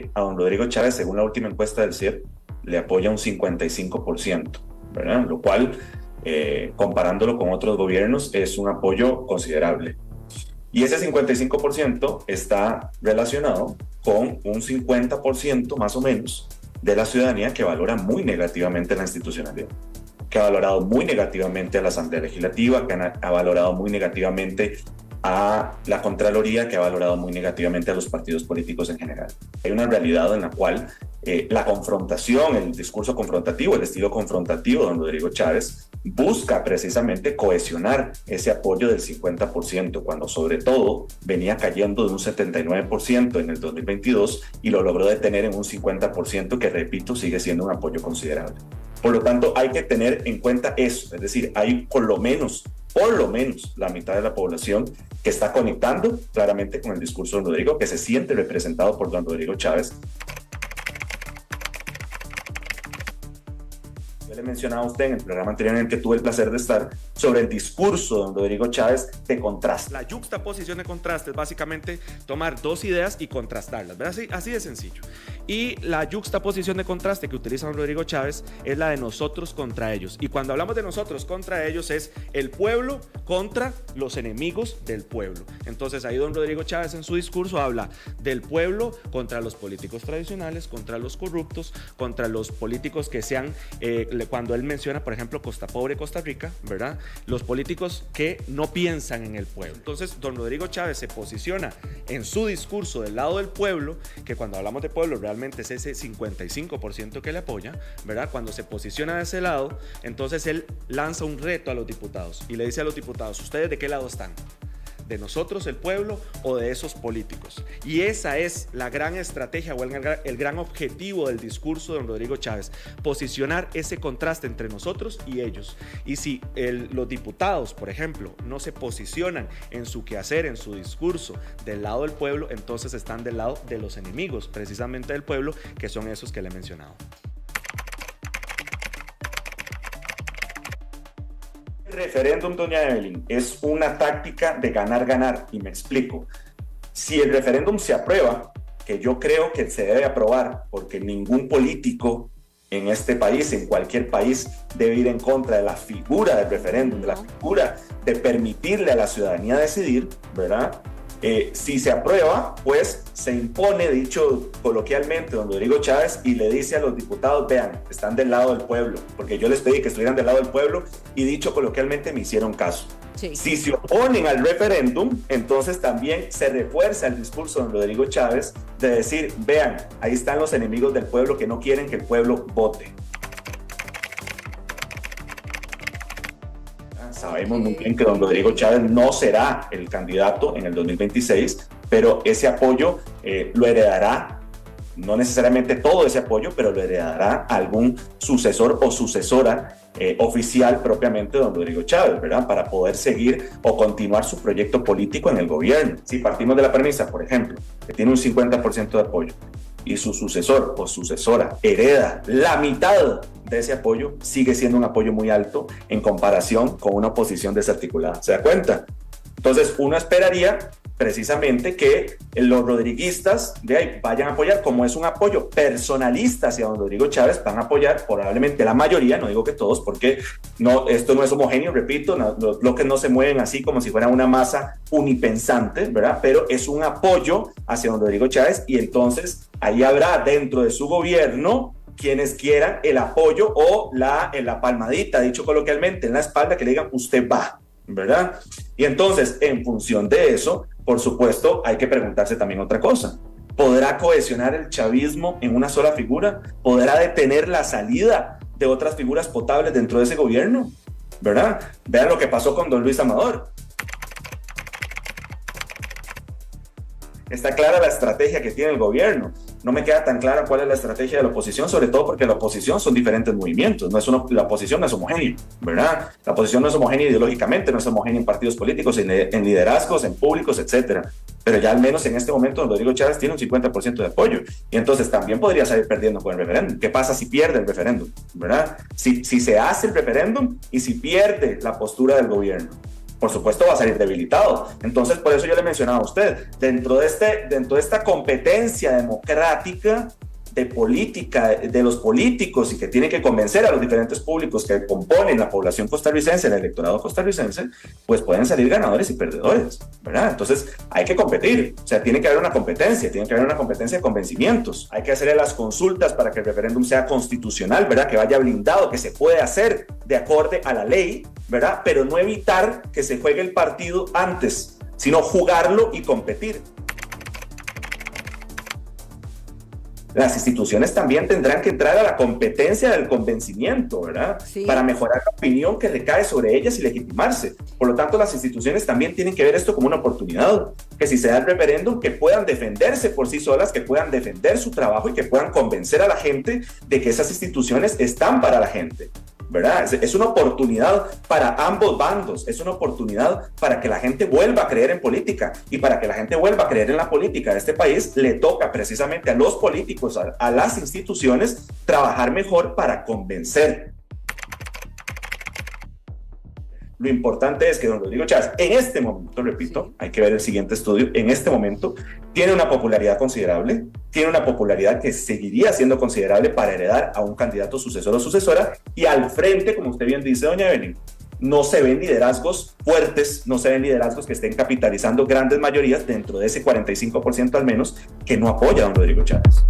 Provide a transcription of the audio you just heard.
que a don Rodrigo Chávez, según la última encuesta del CIEP, le apoya un 55%, ¿verdad? Lo cual, comparándolo con otros gobiernos, es un apoyo considerable. Y ese 55% está relacionado con un 50% más o menos de la ciudadanía que valora muy negativamente la institucionalidad, que ha valorado muy negativamente a la Asamblea Legislativa, que ha valorado muy negativamente a la Contraloría, que ha valorado muy negativamente a los partidos políticos en general. Hay una realidad en la cual la confrontación, el discurso confrontativo, el estilo confrontativo de don Rodrigo Chávez busca precisamente cohesionar ese apoyo del 50%, cuando sobre todo venía cayendo de un 79% en el 2022 y lo logró detener en un 50%, que repito, sigue siendo un apoyo considerable. Por lo tanto, hay que tener en cuenta eso, es decir, hay por lo menos la mitad de la población que está conectando claramente con el discurso de don Rodrigo, que se siente representado por don Rodrigo Chávez. Yo le mencionaba a usted en el programa anterior en el que tuve el placer de estar sobre el discurso de don Rodrigo Chávez de contraste. La yuxtaposición de contraste es básicamente tomar dos ideas y contrastarlas, ¿verdad? Así de sencillo. Y la yuxtaposición de contraste que utiliza don Rodrigo Chávez es la de nosotros contra ellos. Y cuando hablamos de nosotros contra ellos es el pueblo contra los enemigos del pueblo. Entonces ahí don Rodrigo Chávez en su discurso habla del pueblo contra los políticos tradicionales, contra los corruptos, contra los políticos que sean, cuando él menciona, por ejemplo, Costa Pobre, Costa Rica, ¿verdad? Los políticos que no piensan en el pueblo. Entonces don Rodrigo Chávez se posiciona en su discurso del lado del pueblo, que cuando hablamos de pueblo realmente es ese 55% que le apoya, ¿verdad? Cuando se posiciona de ese lado, entonces él lanza un reto a los diputados y le dice a los diputados: ¿ustedes de qué lado están? ¿De nosotros, el pueblo, o de esos políticos? Y esa es la gran estrategia o el gran objetivo del discurso de don Rodrigo Chávez: posicionar ese contraste entre nosotros y ellos. Y si los diputados, por ejemplo, no se posicionan en su quehacer, en su discurso del lado del pueblo, entonces están del lado de los enemigos precisamente del pueblo, que son esos que le he mencionado. El referéndum, doña Evelyn, es una táctica de ganar, y me explico. Si el referéndum se aprueba, que yo creo que se debe aprobar, porque ningún político en este país, en cualquier país, debe ir en contra de la figura del referéndum, de la figura de permitirle a la ciudadanía decidir, ¿verdad? Si se aprueba, pues se impone, dicho coloquialmente, don Rodrigo Chávez, y le dice a los diputados: vean, están del lado del pueblo, porque yo les pedí que estuvieran del lado del pueblo y, dicho coloquialmente, me hicieron caso. Sí. Si se oponen al referéndum, entonces también se refuerza el discurso de don Rodrigo Chávez de decir: vean, ahí están los enemigos del pueblo que no quieren que el pueblo vote. Sabemos muy bien que don Rodrigo Chávez no será el candidato en el 2026, pero ese apoyo lo heredará, no necesariamente todo ese apoyo, pero lo heredará algún sucesor o sucesora oficial propiamente de don Rodrigo Chávez, ¿verdad? Para poder seguir o continuar su proyecto político en el gobierno. Si partimos de la premisa, por ejemplo, que tiene un 50% de apoyo y su sucesor o sucesora hereda la mitad de ese apoyo, sigue siendo un apoyo muy alto en comparación con una oposición desarticulada. ¿Se da cuenta? Entonces uno esperaría precisamente que los rodriguistas de ahí vayan a apoyar, como es un apoyo personalista hacia don Rodrigo Chávez, van a apoyar probablemente la mayoría, no digo que todos, porque esto no es homogéneo, repito, los bloques no se mueven así como si fuera una masa unipensante, ¿verdad? Pero es un apoyo hacia don Rodrigo Chávez, y entonces ahí habrá dentro de su gobierno quienes quieran el apoyo o la palmadita, dicho coloquialmente, en la espalda, que le digan: usted va, ¿verdad? Y entonces, en función de eso, por supuesto, hay que preguntarse también otra cosa: ¿podrá cohesionar el chavismo en una sola figura? ¿Podrá detener la salida de otras figuras potables dentro de ese gobierno? ¿Verdad? Vean lo que pasó con don Luis Amador. Está clara la estrategia que tiene el gobierno. No me queda tan clara cuál es la estrategia de la oposición, sobre todo porque la oposición son diferentes movimientos. La oposición no es homogénea, ¿verdad? La oposición no es homogénea ideológicamente, no es homogénea en partidos políticos, en liderazgos, en públicos, etcétera. Pero ya al menos en este momento don Rodrigo Chávez tiene un 50% de apoyo. Y entonces también podría salir perdiendo con el referéndum. ¿Qué pasa si pierde el referéndum? ¿Verdad? Si se hace el referéndum y si pierde la postura del gobierno. por supuesto va a salir debilitado. Entonces, por eso yo le mencionaba a usted, dentro de esta competencia democrática de política, de los políticos, y que tienen que convencer a los diferentes públicos que componen la población costarricense, el electorado costarricense, pues pueden salir ganadores y perdedores, ¿verdad? Entonces hay que competir, o sea, tiene que haber una competencia, de convencimientos, hay que hacer las consultas para que el referéndum sea constitucional, ¿verdad? Que vaya blindado, que se puede hacer de acorde a la ley, ¿verdad? Pero no evitar que se juegue el partido antes, sino jugarlo y competir. Las instituciones también tendrán que entrar a la competencia del convencimiento, ¿verdad? Sí. Para mejorar la opinión que recae sobre ellas y legitimarse. Por lo tanto, las instituciones también tienen que ver esto como una oportunidad, que si se da el referéndum, que puedan defenderse por sí solas, que puedan defender su trabajo y que puedan convencer a la gente de que esas instituciones están para la gente, ¿verdad? Es una oportunidad para ambos bandos, es una oportunidad para que la gente vuelva a creer en política, y para que la gente vuelva a creer en la política de este país, le toca precisamente a los políticos, a las instituciones, trabajar mejor para convencer. Lo importante es que don Rodrigo Chávez, en este momento, repito, hay que ver el siguiente estudio, en este momento tiene una popularidad considerable, tiene una popularidad que seguiría siendo considerable para heredar a un candidato sucesor o sucesora, y al frente, como usted bien dice, doña Evelyn, no se ven liderazgos fuertes, no se ven liderazgos que estén capitalizando grandes mayorías dentro de ese 45% al menos que no apoya a don Rodrigo Chávez.